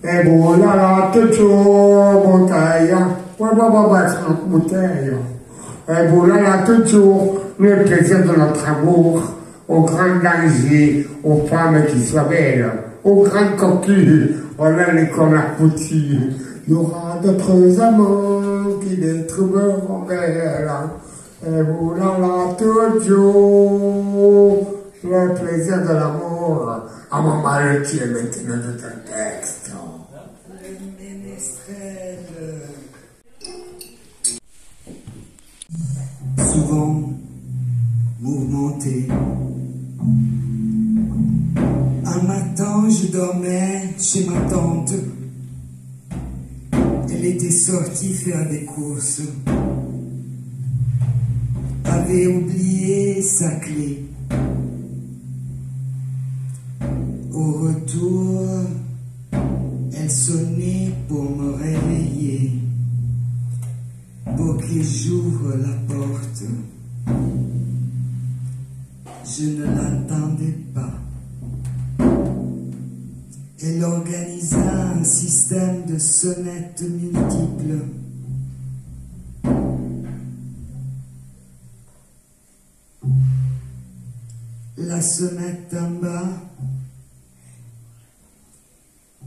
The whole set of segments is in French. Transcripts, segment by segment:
E buona latte giù, bottiglia, poi una bottiglia. E buona latte giù, le plaisir de notre amour, au grand danger, aux femmes qui s'avèrent, aux grandes coquilles, on a les connards petits. Il y aura d'autres amants qui les trouveront belles. Et buona latte giù, le plaisir de l'amour. À mon mari qui est maintenant de ton texte. Le ménestrel. Souvent mouvementé. Un matin, je dormais chez ma tante. Elle était sortie faire des courses. Avait oublié sa clé. Au retour, elle sonnait pour me réveiller, pour que j'ouvre la porte. Je ne l'attendais pas. Elle organisa un système de sonnettes multiples. La sonnette en bas,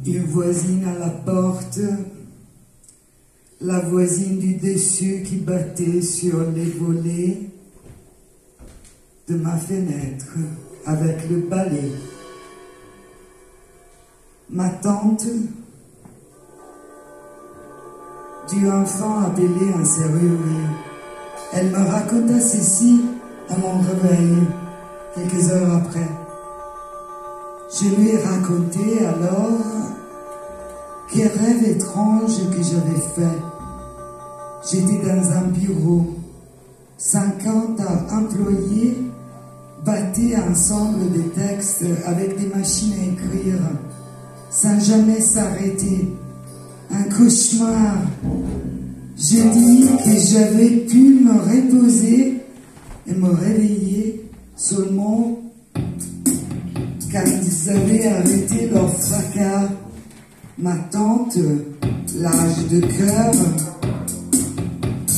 une voisine à la porte, la voisine du dessus qui battait sur les volets de ma fenêtre avec le balai. Ma tante dut enfin appeler un serrurier. Elle me raconta ceci à mon réveil, quelques heures après. Je lui ai raconté alors quel rêve étrange que j'avais fait. J'étais dans un bureau. 50 employés battaient ensemble des textes avec des machines à écrire, sans jamais s'arrêter. Un cauchemar. Je dis que j'avais pu me reposer et me réveiller seulement quand ils avaient arrêté leur fracas. Ma tante, l'âge de cœur,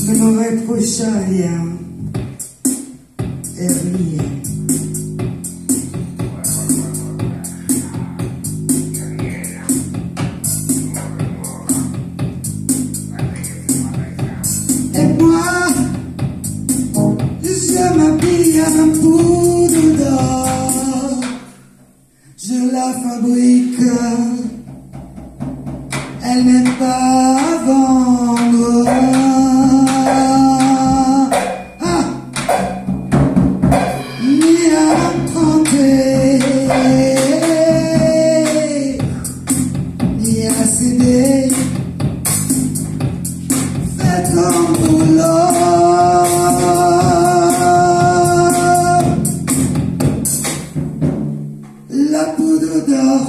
ne me reprocha rien et riait. Et moi, je m'habille en poudre d'or, je la fabrique. Elle n'est pas à vendre. Ni à emprunter, ni à céder. Faites un boulot. La poudre d'or.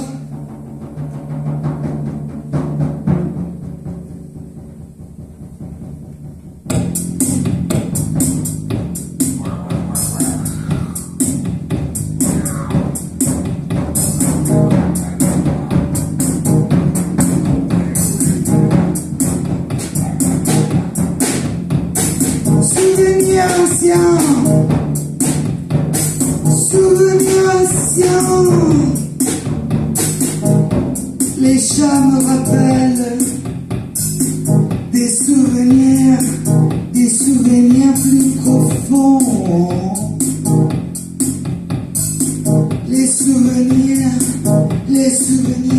Souvenirs anciens, les chats me rappellent des souvenirs plus profonds, les souvenirs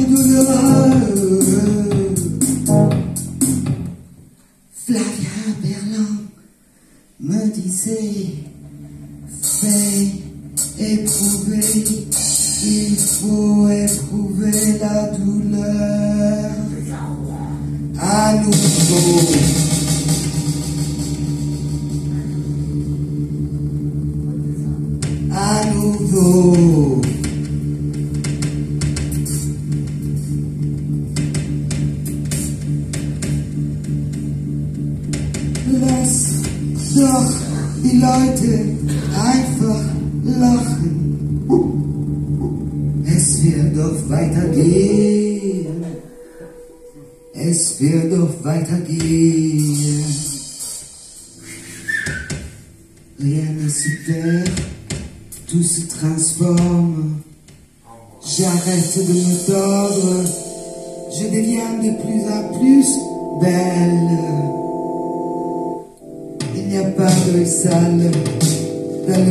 douloureux. Flavia Berlin me disait, fais éprouver, il faut éprouver la douleur à nouveau. À nouveau. Lass doch die Leute einfach lachen. Es wird doch weitergehen. es wird doch weitergehen. Rien ne se perd, tout se transforme. J'arrête de me tordre, je deviens de plus en plus belle. Il n'y a pas de salle dans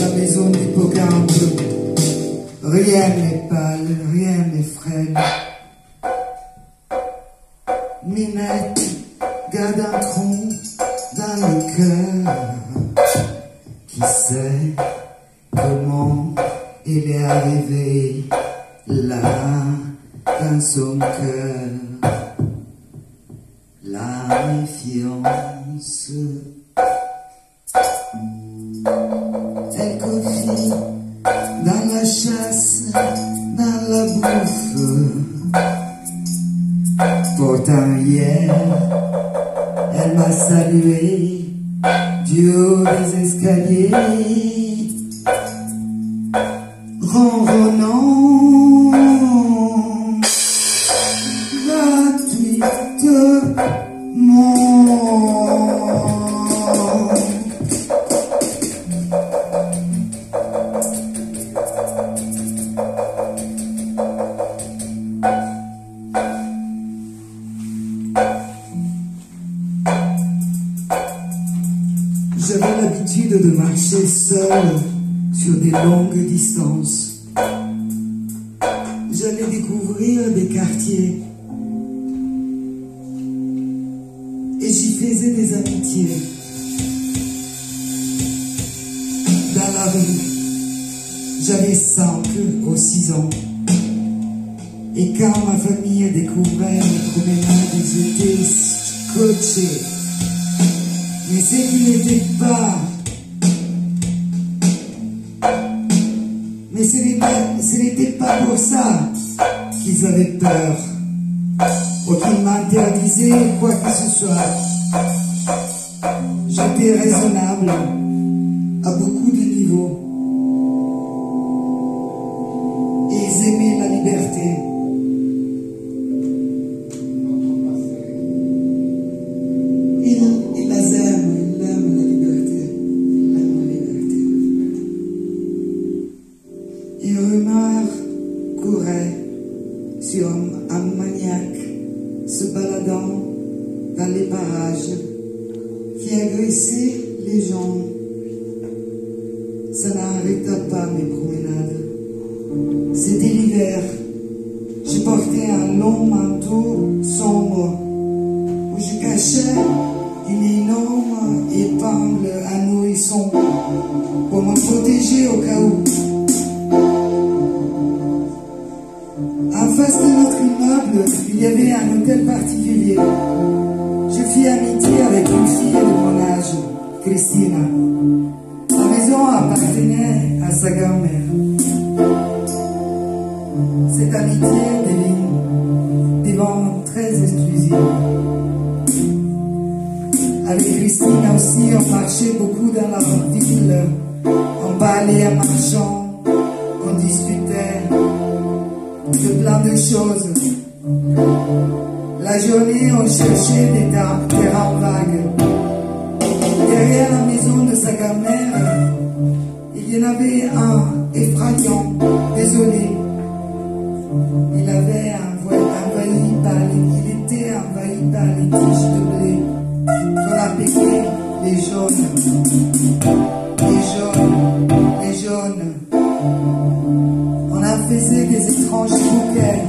la maison d'hippocampe. Rien n'est pâle, rien n'est frêle. Minette garde un tronc dans le cœur. Qui sait comment il est arrivé là dans son cœur? La méfiance, elle confie dans la chasse, dans la bouffe. Pourtant hier, elle m'a salué du haut des escaliers, ronronnant gratuitement. J'avais l'habitude de marcher seul sur des longues distances. J'allais découvrir des quartiers et j'y faisais des amitiés. Dans la rue, j'avais 5 ou 6 ans. Et quand ma famille découvrait mes promenades, ils étaient scotchés. Mais ce qui n'était pas, mais ce n'était pas pour ça qu'ils avaient peur ou qu'ils m'interdisaient quoi que ce soit. J'étais raisonnable à beaucoup de niveaux et ils aimaient la liberté. Sur un maniaque se baladant dans les parages qui agressait les gens. Ça n'arrêta pas mes promenades. C'était l'hiver. Je portais un long manteau sombre où je cachais une énorme épingle à nourrisson pour me protéger au cas où. En face de notre immeuble, il y avait un hôtel particulier. Je fis amitié avec une fille de mon âge, Christina. Sa maison appartenait à sa grand-mère. Cette amitié devint très exclusive. Avec Christina aussi, on marchait beaucoup dans la ville. On parlait en marchant, on discutait de plein de choses. La journée, on cherchait des terrains vagues. Derrière la maison de sa grand-mère, il y en avait un effrayant, désolé. Il était envahi par les tiges de blé qu'on appelait les jaunes. Les jaunes. On en faisait des étranges bouquets.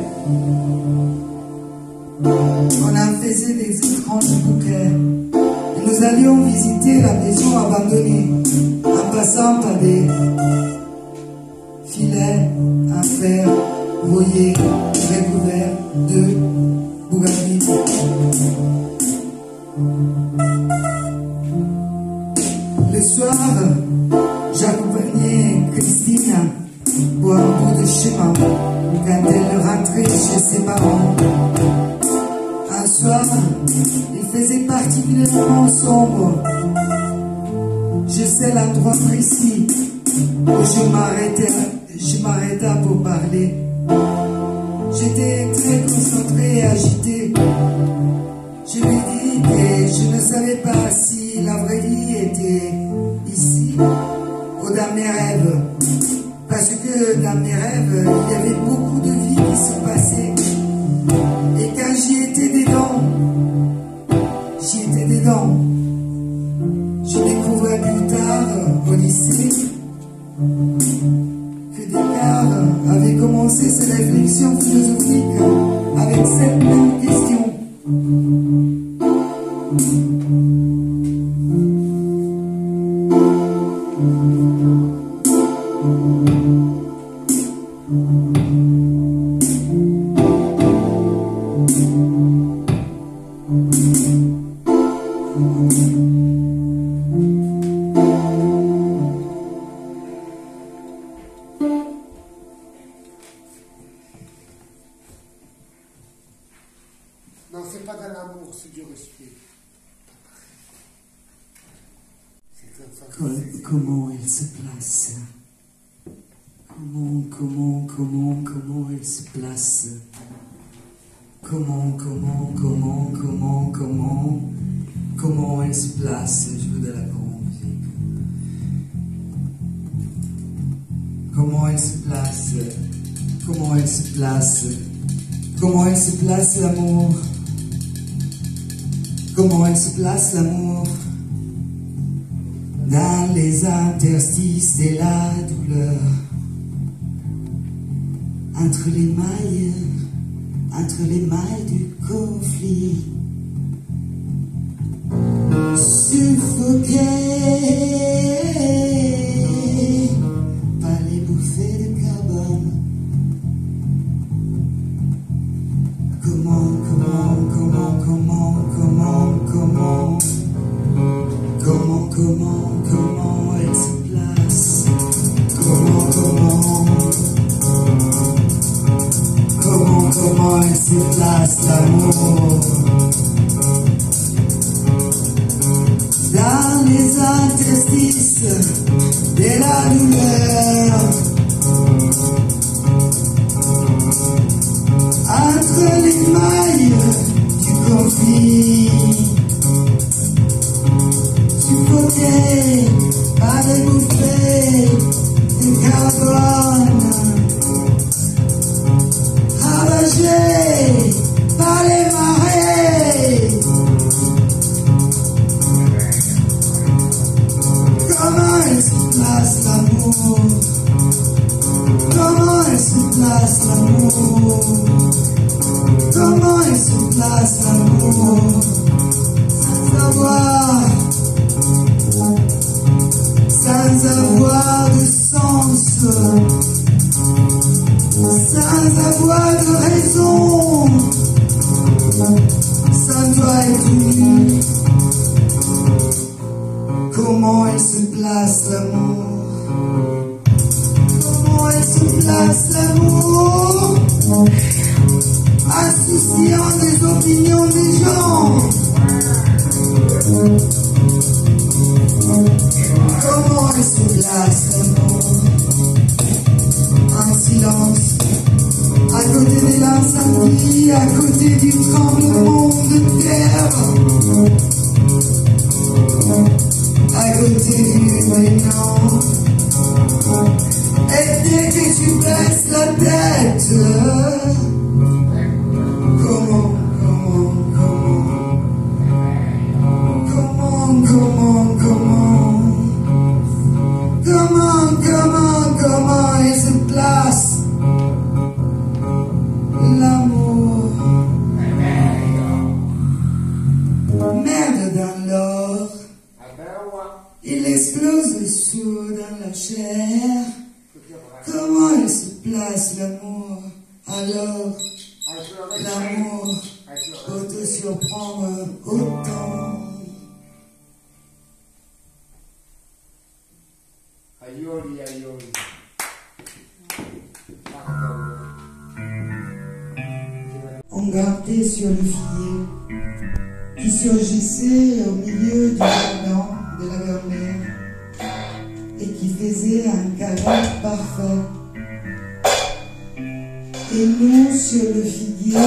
Et nous allions visiter la maison abandonnée en passant par des filets en fer rouillés recouverts de bougainvilles. Le soir, j'accompagnais Christina pour un bout de chemin quand elle rentrait chez ses parents. Un soir, il faisait particulièrement sombre. Je sais l'endroit précis où je m'arrêta pour parler. J'étais très concentré et agité. Je lui dis que je ne savais pas si la vraie vie était ici ou dans mes rêves. Parce que dans mes rêves, il y avait beaucoup de vie qui se passait. Et quand j'y étais dedans, je découvrais plus tard au lycée que Descartes avait commencé ses réflexions philosophiques avec cette même question. Non, c'est pas dans l'amour, c'est du respect. C'est comme ça que Comment elle se place? Comment elle se place? Comment elle se place? Je veux de la grande musique. Comment elle se place? Comment elle se place? Comment elle se place l'amour? Comment elle se place l'amour? Dans les interstices de la douleur, entre les mailles du conflit, suffoqué par les bouffées de carbone. Comment elle se place? Comment elle se place l'amour? Dans les interstices de la douleur, entre les mailles du conflit, suffoqué par les bouffées de carbone, ravagé par les marées. Comment elle se place l'amour? Comment elle se place l'amour? Comment elle se place l'amour? Sans avoir de sens, sans avoir de raison, ça doit être lui. Comment elle se place l'amour? Comment elle se place l'amour? Insouciant des opinions des gens. Comment elle se place l'amour? En silence, à côté de l'incendie, à côté du tremblement de terre, à côté du néant. Et dès que tu baisses la tête, comment elle se place l'amour? Merde dans l'or, il explose le sceau dans la chair. Comment elle se place l'amour? Alors l'amour peut te surprendre autant. Aioli, aioli. On grattait sur le filet qui surgissait au milieu du jardin de la grand-mère et qui faisait un carré parfait. Et Et nous, sur le figuier,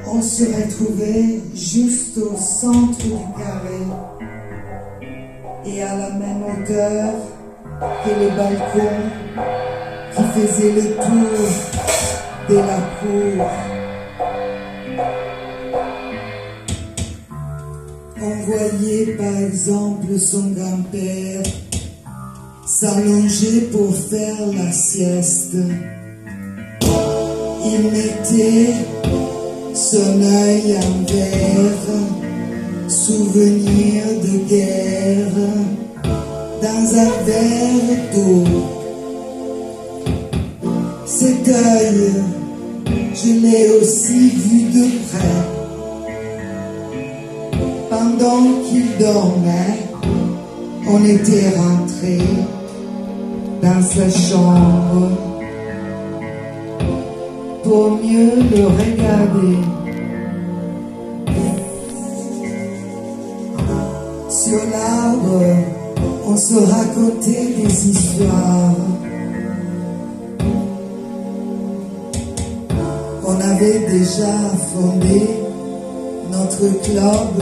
on se retrouvait juste au centre du carré et à la même hauteur que les balcons qui faisaient le tour de la cour. On voyait par exemple son grand-père s'allonger pour faire la sieste. Il mettait son œil en verre, souvenir de guerre, dans un verre d'eau. Cet œil, je l'ai aussi vu de près. Pendant qu'il dormait, on était rentré dans sa chambre pour mieux le regarder. Sur l'arbre, on se racontait des histoires. On avait déjà fondé notre club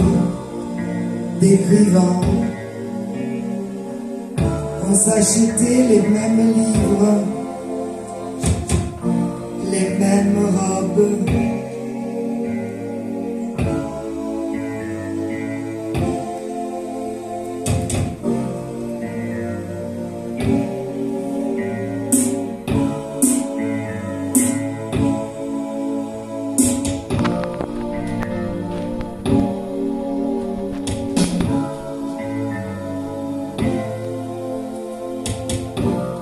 d'écrivains. On s'achetait les mêmes livres, les mêmes robes.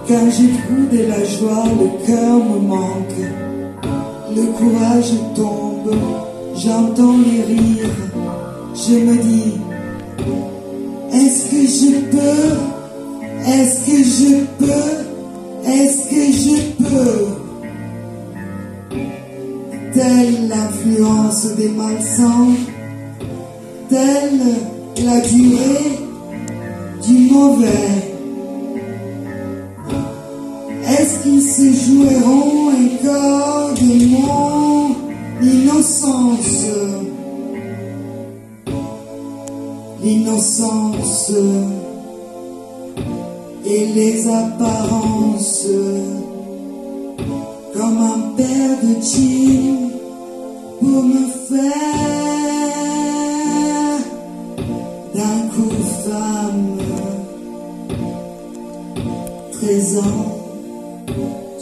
Quand j'éprouve de la joie, le cœur me manque, le courage tombe, j'entends les rires, je me dis, est-ce que je peux, est-ce que je peux, est-ce que je peux? Telle l'influence des malsains, telle la durée du mauvais. Est-ce qu'ils se joueront encore de mon innocence? L'innocence et les apparences, comme un père de jean pour me faire d'un coup femme. 13 ans.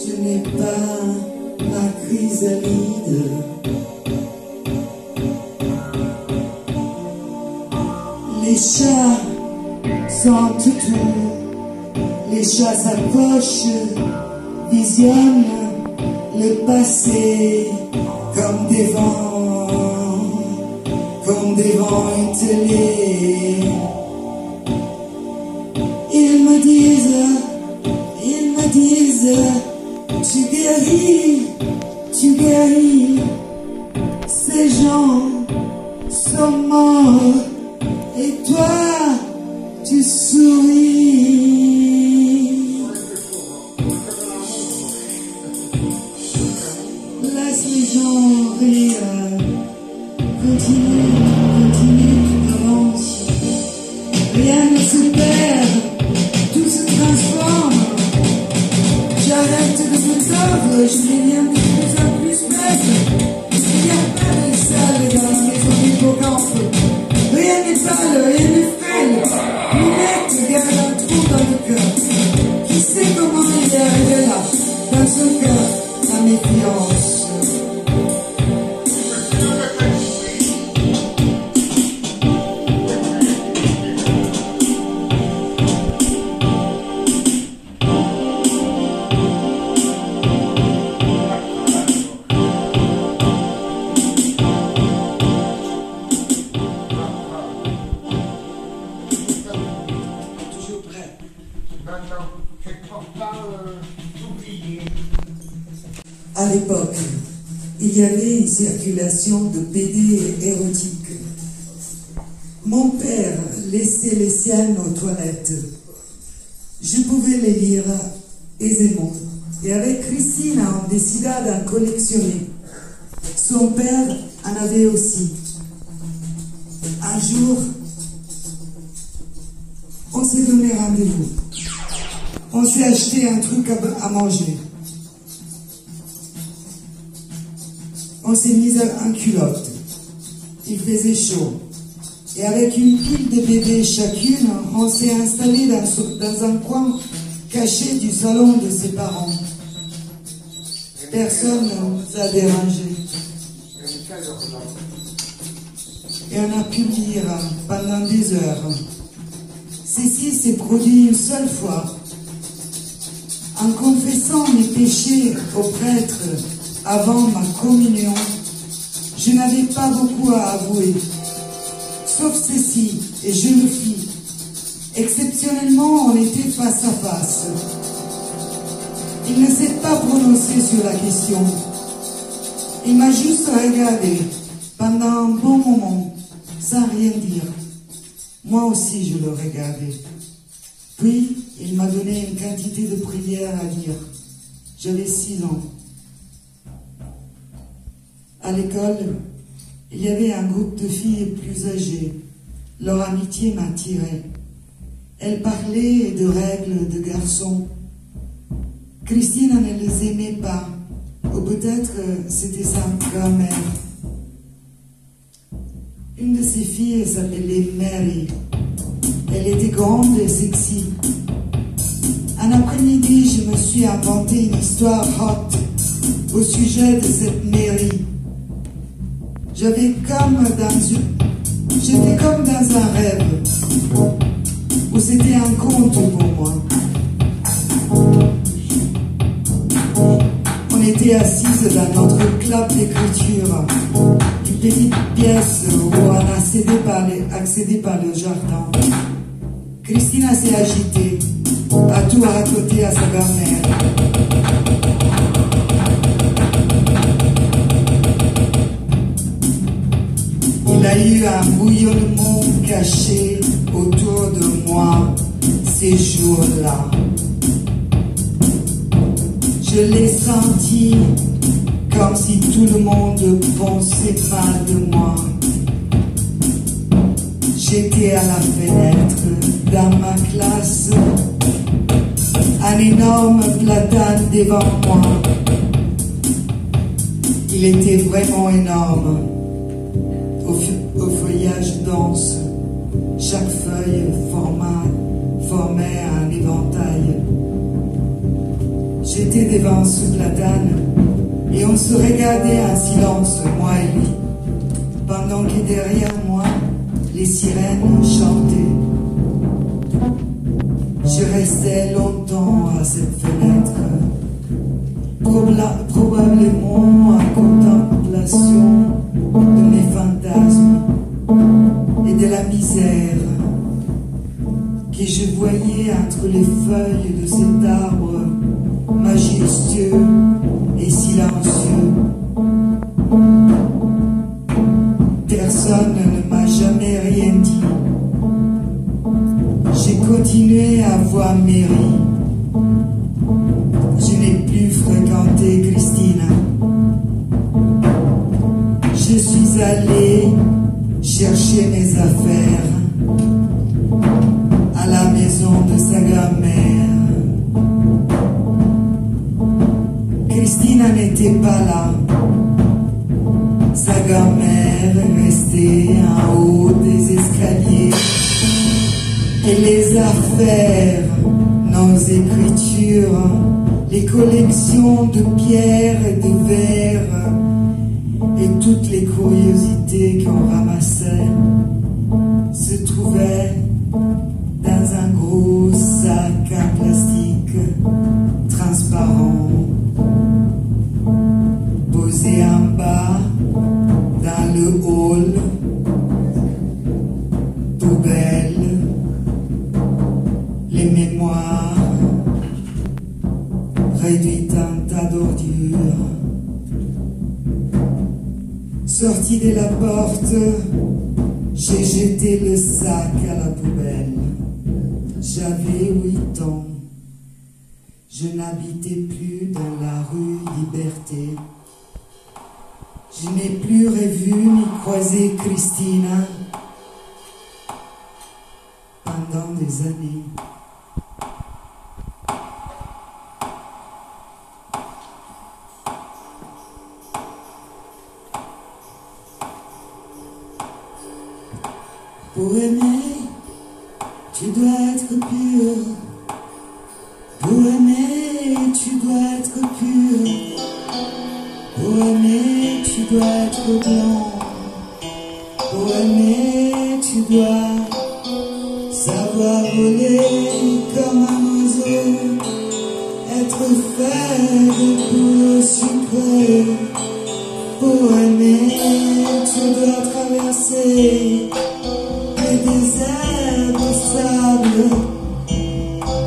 Je n'ai pas ma chrysalide. Les chats sentent tout. Les chats s'approchent, visionnent le passé comme des vents ételés. Ils me disent, tu guéris, ces gens sont morts, et toi, tu souris. Laisse les gens rire, continue, tu avances. Rien ne se perd, tout se transforme. J'arrête de me tordre, je deviens de plus en plus bête. Il n'y a pas de salle dans la maison d'hippocampe. Rien n'est pâle, rien n'est frêle. Lunette garde un trou dans le cœur. Qui sait comment il est arrivé là, dans son cœur, la méfiance. À l'époque, il y avait une circulation de BD érotiques. Mon père laissait les siennes aux toilettes. Je pouvais les lire aisément. Et avec Christine, on décida d'en collectionner. Son père en avait aussi. Un jour, on s'est donné rendez-vous. On s'est acheté un truc à manger. On s'est mis en culotte. Il faisait chaud. Et avec une pile de bébés chacune, on s'est installé dans un coin caché du salon de ses parents. Personne ne nous a dérangés. Et on a pu lire pendant des heures. Ceci s'est produit une seule fois. En confessant mes péchés au prêtre avant ma communion, je n'avais pas beaucoup à avouer. Sauf ceci, et je le fis. Exceptionnellement, on était face à face. Il ne s'est pas prononcé sur la question. Il m'a juste regardé pendant un bon moment, sans rien dire. Moi aussi, je le regardais. Puis, il m'a donné une quantité de prières à lire. J'avais 6 ans. À l'école, il y avait un groupe de filles plus âgées. Leur amitié m'attirait. Elles parlaient de règles de garçons. Christine ne les aimait pas, ou peut-être c'était sa grand-mère. Une de ces filles s'appelait Mary. Elle était grande et sexy. Un après-midi, je me suis inventé une histoire hot au sujet de cette Mary. J'étais comme dans un rêve, où c'était un conte pour moi. On était assises dans notre club d'écriture, une petite pièce où on a accédé par le jardin. Christina s'est agitée, a tout raconté à sa grand-mère. Il a eu un bouillonnement caché autour de moi ces jours-là. Je l'ai senti comme si tout le monde pensait mal de moi. J'étais à la fenêtre dans ma classe, un énorme platane devant moi. Il était vraiment énorme, au feuillage dense. Chaque feuille formait un éventail. J'étais devant ce platane et on se regardait en silence, moi et lui, pendant que derrière moi, les sirènes chantaient. Je restais longtemps à cette fenêtre, probablement en contemplation de mes fantasmes et de la misère que je voyais entre les feuilles de cet arbre majestueux et silencieux. Personne ne m'a jamais rien dit. J'ai continué à voir Mary. Je n'ai plus fréquenté Christina. Je suis allée chercher mes affaires à la maison de sa grand-mère. Christina n'était pas là. Sa grand-mère restait en haut des escaliers. Et les affaires, nos écritures, les collections de pierres et de verres, et toutes les curiosités qu'on ramassait, se trouvaient dans un gros sac en plastique transparent, posé en bas dans le hall. Poubelle, les mémoires réduites en tas d'ordures. Sorti de la porte, j'ai jeté le sac à la poubelle. J'avais 8 ans. Je n'habitais plus dans la rue Liberté. Je n'ai plus revu ni croisé Christina pendant des années. Pour aimer, tu dois être pur. Pour aimer, tu dois être pur. Pour aimer, tu dois être blanc. Pour aimer, tu dois savoir voler comme un oiseau, être fait de boulot sucré. Pour aimer, tu dois traverser des déserts de sable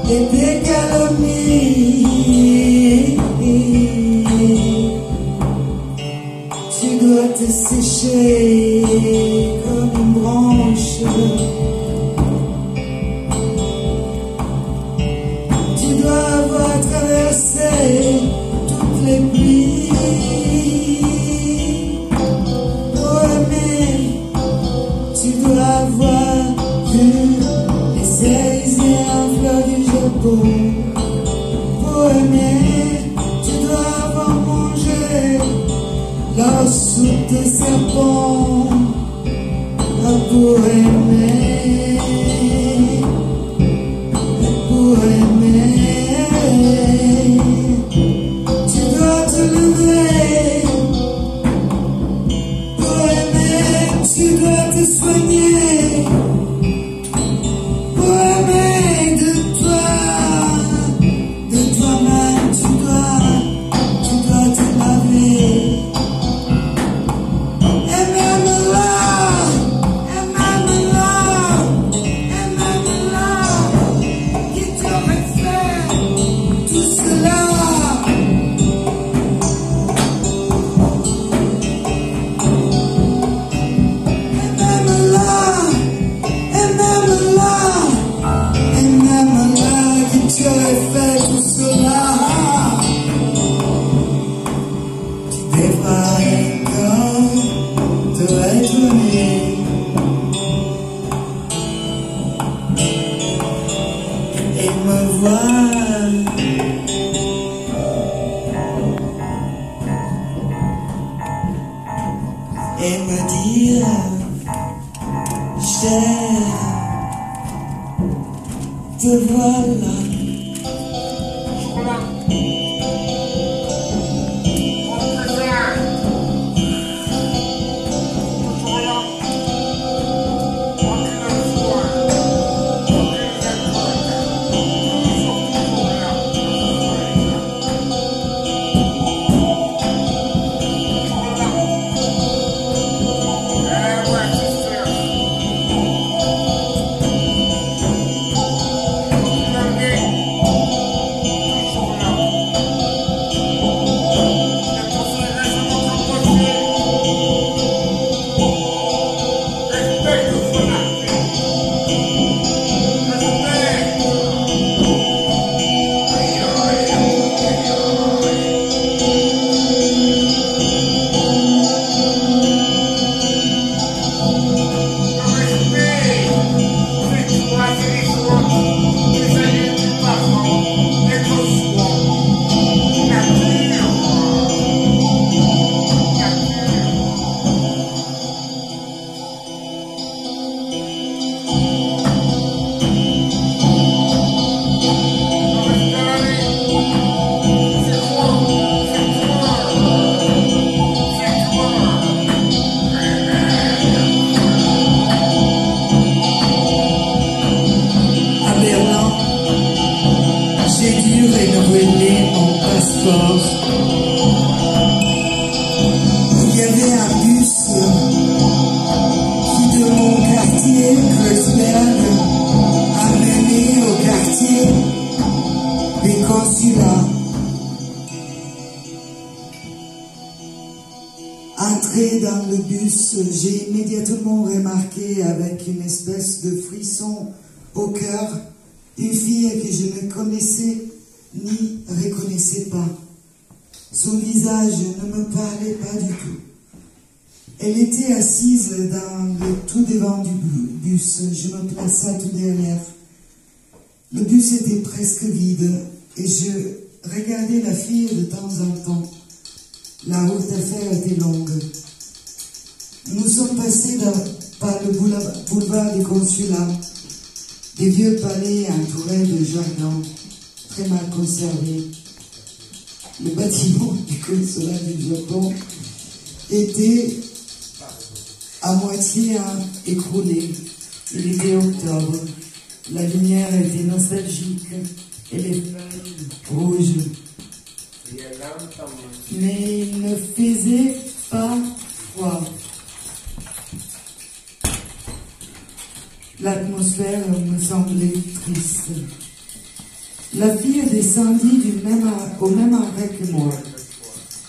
et des calomnies. Tu dois te sécher comme une branche. Tu dois avoir traversé toutes les pluies. Pour aimer, tu dois avoir vu les Cerisiens fleurs du Japon. Pour aimer, tu dois avoir mangé la soupe de serpent. Pour aimer, pour aimer, tu dois te lever. Pour aimer, tu dois te soigner. Pour aimer de toi-même, tu dois te laver. Et même là, qui t'aurait fait tout cela? Et même là, qui t'aurait fait tout cela? Tu devras encore te retourner et me voir. Et me dire, je t'aime, te voilà. Il y avait un bus qui de mon quartier, Kreuzberg, a mené au quartier des consulats. Entré dans le bus, j'ai immédiatement remarqué avec une espèce de frisson au cœur une fille que je ne connaissais n'y reconnaissais pas. Son visage ne me parlait pas du tout. Elle était assise dans le tout devant du bus. Je me plaçais tout derrière. Le bus était presque vide et je regardais la fille de temps en temps. La route à faire était longue. Nous sommes passés par le boulevard des Consulats, des vieux palais entourés de jardins très mal conservés. Le bâtiment du consulat du Japon était à moitié écroulé. Il était octobre. La lumière était nostalgique et les feuilles rouges. Mais il ne faisait pas froid. L'atmosphère me semblait triste. La fille descendit au même arrêt que moi.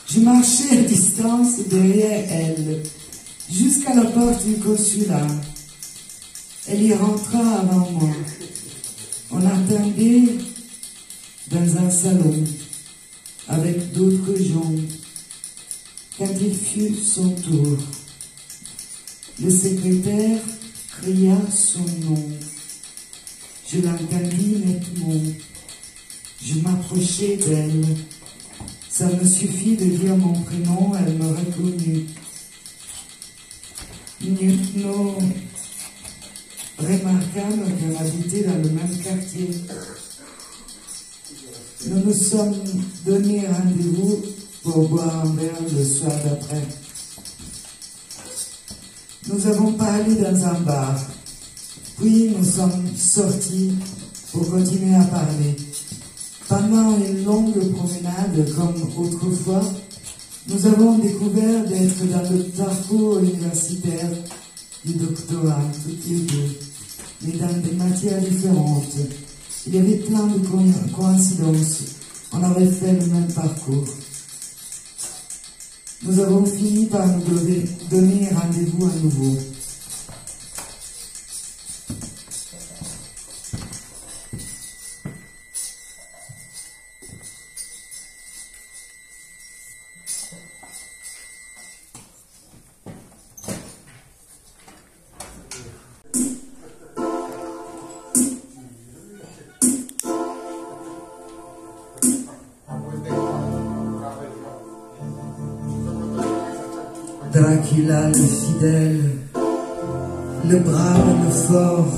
Je marchais à distance derrière elle, jusqu'à la porte du consulat. Elle y rentra avant moi. On attendait dans un salon, avec d'autres gens. Quand il fut son tour, le secrétaire cria son nom. Je l'entendis nettement. Je m'approchai d'elle. Ça me suffit de dire mon prénom, elle me reconnut. Nous remarquâmes qu'elle habitait dans le même quartier. Nous nous sommes donné rendez-vous pour boire un verre le soir d'après. Nous avons parlé dans un bar, puis nous sommes sortis pour continuer à parler. Pendant une longue promenade, comme autrefois, nous avons découvert d'être dans le parcours universitaire du doctorat, toutes les deux, mais dans des matières différentes. Il y avait plein de coïncidences. On avait fait le même parcours. Nous avons fini par nous donner rendez-vous à nouveau. Dracula le fidèle, le brave, le fort,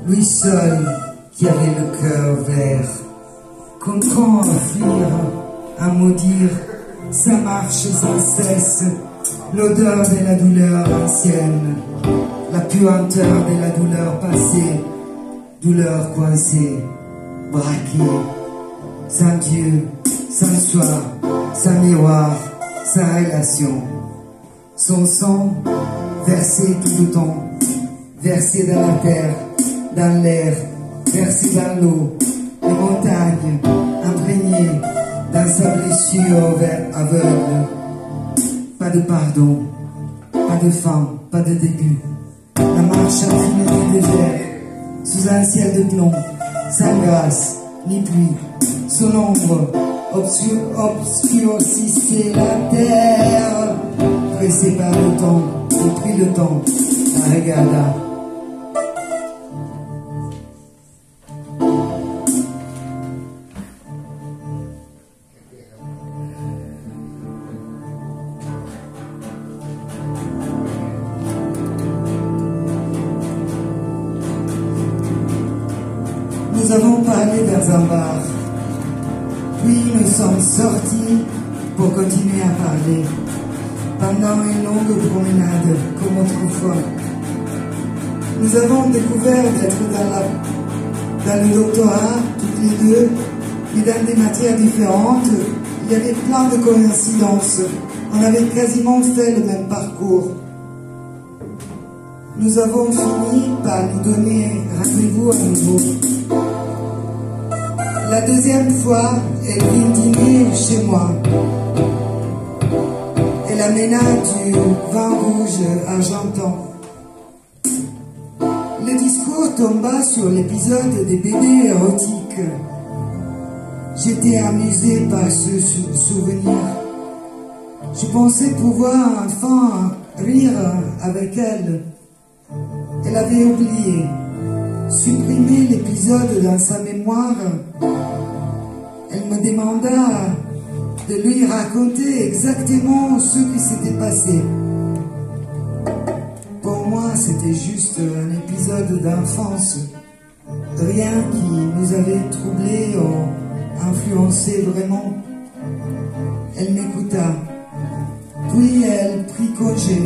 lui seul qui avait le cœur vert. Contraint à fuir, à maudire, sa marche sans cesse, l'odeur de la douleur ancienne, la puanteur de la douleur passée, douleur coincée, braquée, sans Dieu, sans soi, sans miroir, sans relation. Son sang versé tout le temps, versé dans la terre, dans l'air, versé dans l'eau, les montagnes, imprégné dans sa blessure aveugle. Pas de pardon, pas de fin, pas de début. La marche infinie du désert, sous un ciel de plomb, sans grâce, ni pluie. Son ombre obscurcissait la terre. Pressé par le temps, j'ai pris le temps, la regarda. Nous avons parlé dans un bar, puis nous sommes sortis pour continuer à parler. Pendant une longue promenade, comme autrefois, nous avons découvert d'être dans le doctorat, toutes les deux, mais dans des matières différentes. Il y avait plein de coïncidences. On avait quasiment fait le même parcours. Nous avons fini par nous donner rendez-vous à nouveau. La deuxième fois, elle vint dîner chez moi. Elle amena du vin rouge argentant. Le discours tomba sur l'épisode des BD érotiques. J'étais amusée par ce souvenir. Je pensais pouvoir enfin rire avec elle. Elle avait oublié, supprimé l'épisode dans sa mémoire. Elle me demanda de lui raconter exactement ce qui s'était passé. Pour moi, c'était juste un épisode d'enfance. Rien qui nous avait troublés ou influencés vraiment. Elle m'écouta. Puis elle prit congé,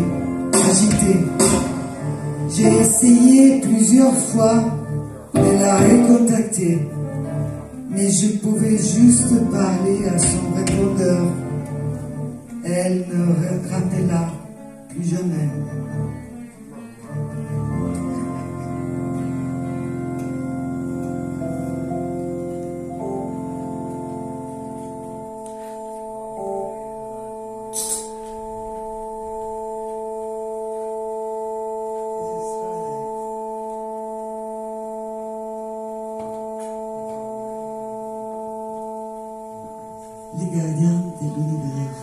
agitée. J'ai essayé plusieurs fois de la recontacter, mais je pouvais juste parler à son répondeur. Elle ne rappela plus jamais. Les gardiens de l'univers.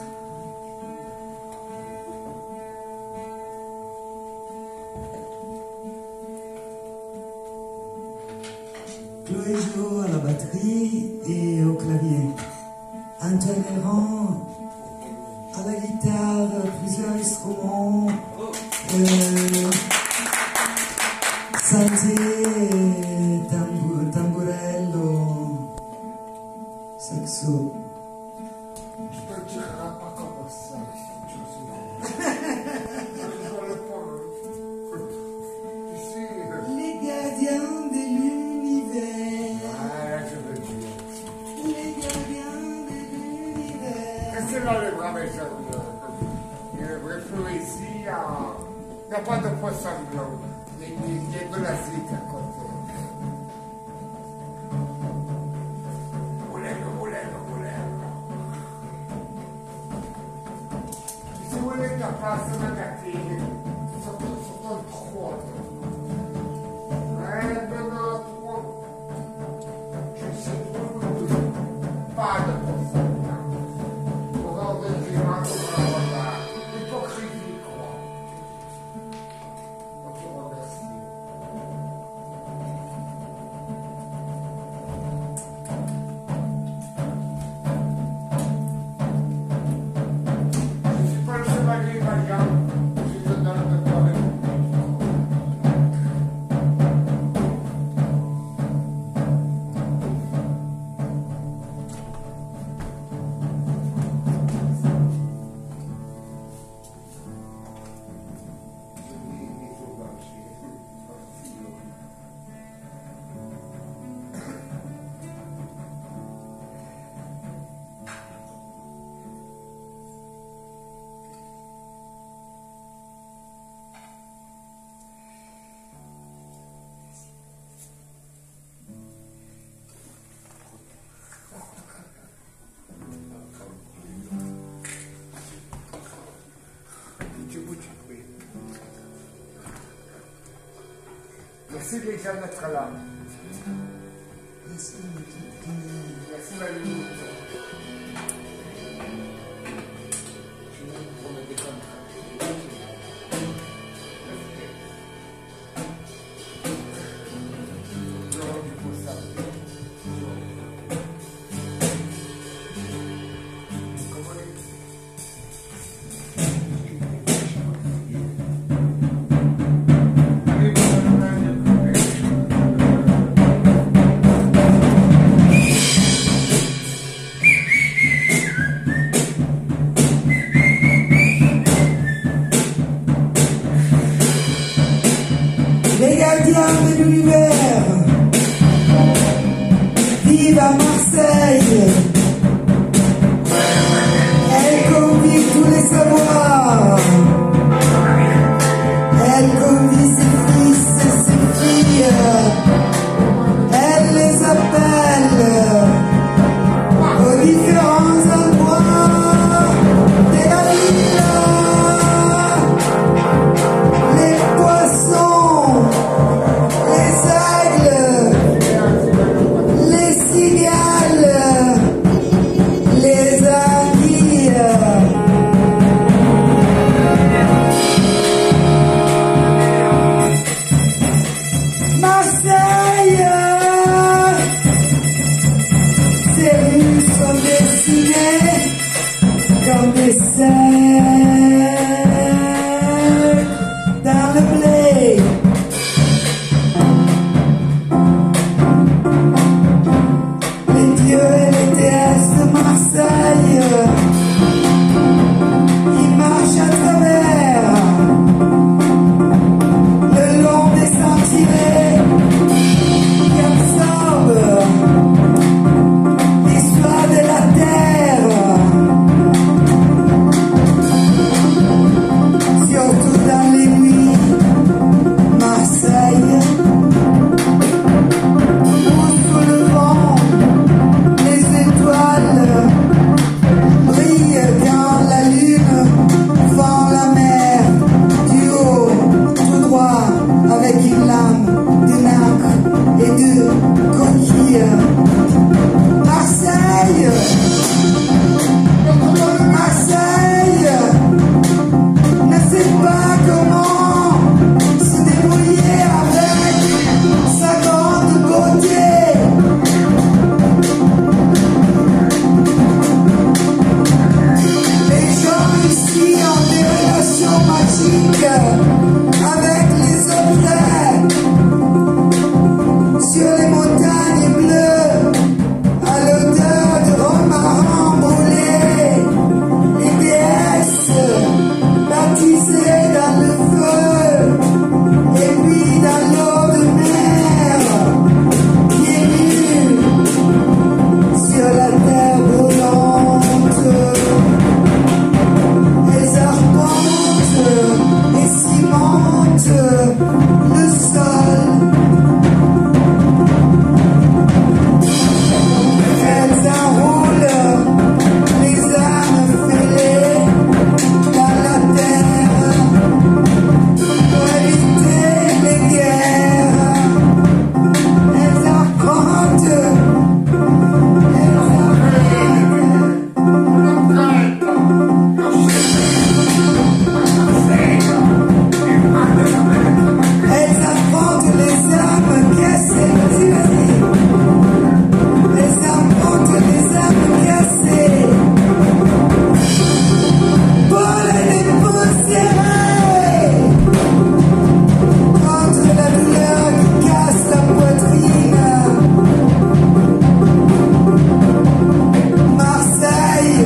Chloé joue à la batterie et au clavier. Antoine Héran à la guitare, plusieurs instruments, synthé, tambourello, saxo. Les gardiens de l'univers. Les gardiens de l'univers. C'est là le bras méchant. Il réfléchit il n'y a pas de poisson blanc. Il y a de la zika à côté. Si vous voulez que la place négative, surtout trois. Maintenant, trois. Je sais pas de poisson blanc. Pour rendre les images de la hypocrisie, quoi. Donc, je vous remercie. Je suis pas le chevalier vaillant, je suis le donne de toi-même. Merci les gens d'être là. Merci. Merci la limite. Je vais vous promettre des contrats. Je rends du coup ça. Comment Les gardiens de l'univers vivent à Marseille. Elle convie tous les savoirs. Elle convie ses fils et ses filles. Elle les appelle aux différents endroits de la ville. Les poissons, les aigles, les cigales. arpente le sol. Elles enroulent les armes fêlées dans la terre pour éviter les guerres. Elles arpentent. Elles affrontent les armes cassées. Vas-y, vas-y. Elles affrontent les armes cassées. Pour les dépoussiérer. Contre la douleur qui casse la poitrine. Marseille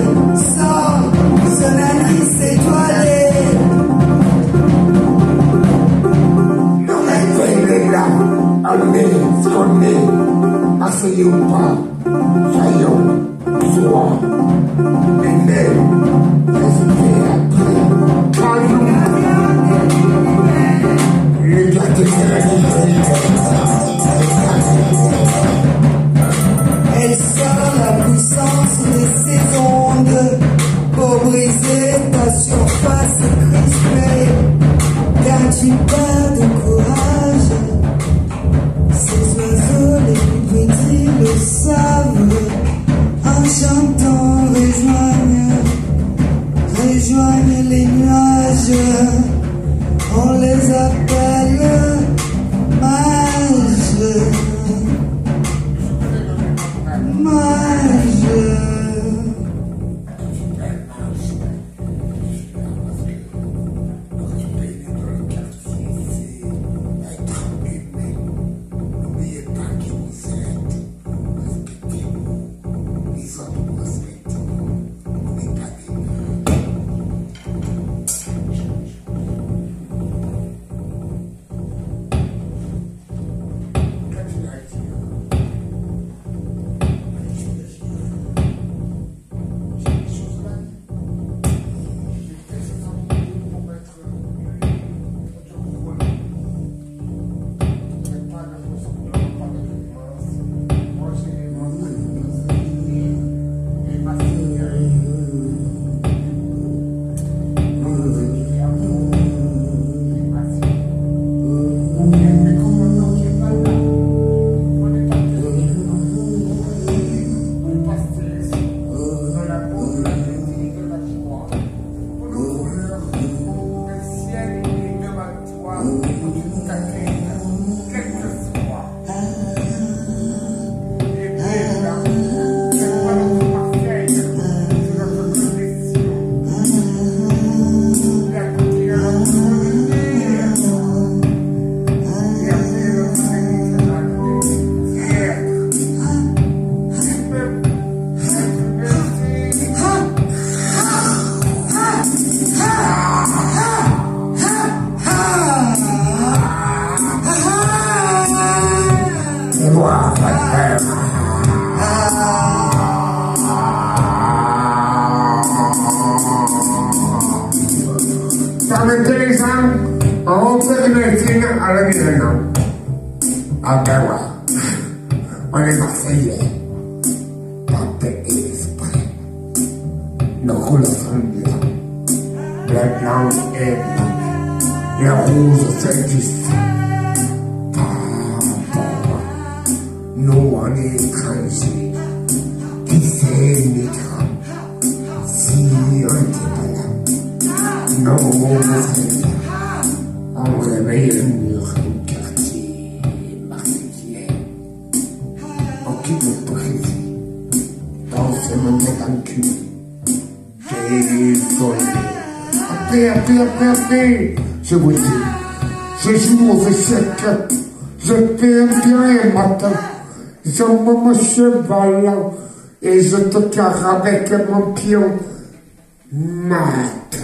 sort son indice étoilé. Allez, ce qu'on est, Marseillais ou pas, soyons, sois, les résultés après, calme, liberté, Elle sort la puissance de ses ondes pour briser ta surface crispée. Car tu perds de courage. Ces oiseaux les plus petits le savent. En chantant rejoignent les nuages. On les appelle mages. Mages. à la maison. Ah ben ouais, on est Marseillais, par paix et esprit. Nos couleurs sont bien, les blancs et blancs, les rouges saisissent. Ah bon, nous on est étrangers, qui c'est migrants, si on n'était pas là, non, on réveille le mur du quartier marseillais. Aucune hypocrisie dans ce monde tranquille. Désolé. Après, je vous dis, je joue aux échecs, je perds bien les matins, je me cheval et je te carre avec mon pion. Mat.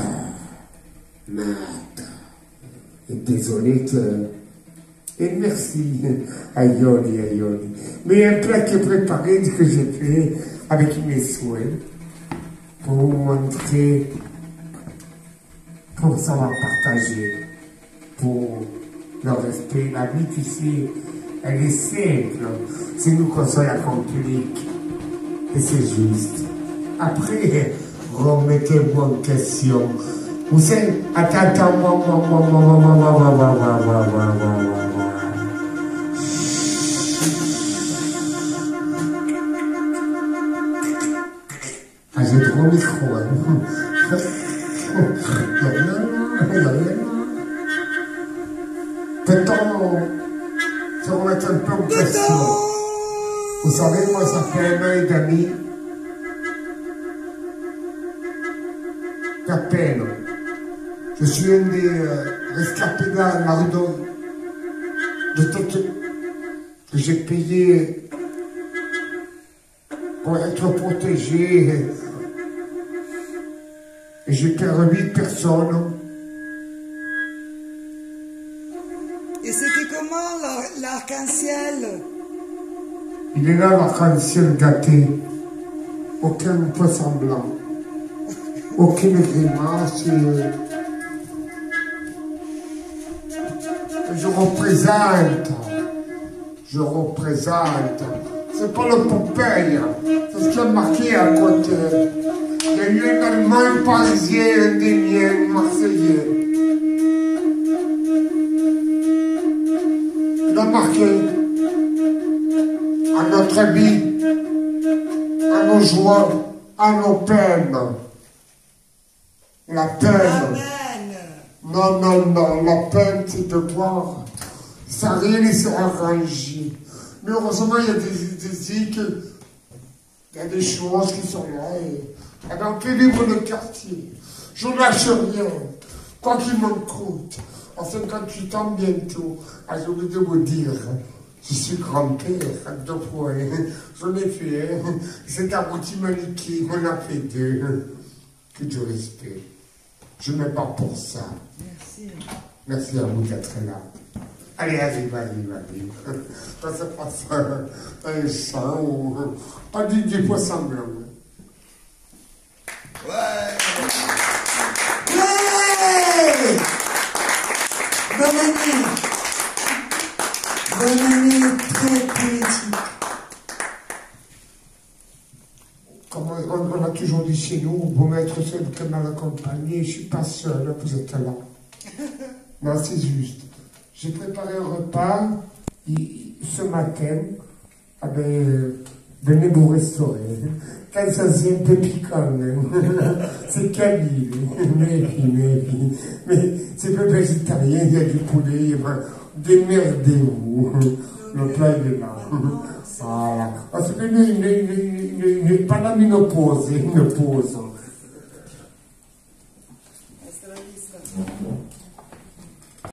Désolé et merci Ayoli. Mais un plat qui est préparé que j'ai fait avec mes souhaits pour vous montrer pour savoir partager pour le respect. La vie, tu sais, elle est simple. C'est nous qu'on soit la complique. Et c'est juste. Après, remettez-vous en question. Vous savez, attends, ah, j'ai trop le micro, hein. Peut-on se remettre un peu en question? Vous savez, moi, ça fait 1 an et demi qu'à peine. Je suis un des rescapés de la rue de tête que j'ai payé pour être protégé. Et j'ai perdu 8 personnes. Et c'était comment l'arc-en-ciel? Il est là, l'arc-en-ciel gâté. Aucun poisson blanc. Aucune grimace. Je représente. C'est pas le Popeye. C'est ce qui a marqué à côté. Il y a eu un Allemand, un Parisien, un des miens, un Marseillais. Il a marqué à notre vie, à nos joies, à nos peines. La peine. Amen. Non, la peine, c'est de voir. Ça rien ne sera arrangé. Mais heureusement, il y a des îles, il y a des choses qui sont là. Et dans quel livre de quartier, je ne lâche rien, quoi qu'il m'en coûte. En 58 ans bientôt, j'ai oublié de vous dire, je suis grand-père, 2 fois. J'en ai fait un. C'est abouti Maliki, on a fait 2. Que Dieu respecte. Je me bats pour ça. Merci. Merci à vous d'être là. Allez, vas-y. Ça se passe un sang ou pas du poisson blanc. Ouais. Bonne année très poétique. Comme on a toujours dit chez nous, vous m'être seul que mal accompagné, je ne suis pas seul, vous êtes là. Non, c'est juste. J'ai préparé un repas ce matin. Venez vous restaurer. Quand ça c'est un peu piquant, c'est Camille. Mais c'est peu végétarien, il y a du poulet, démerdez-vous. Le plat est là. Voilà. Parce que pas la ménopause, une pause.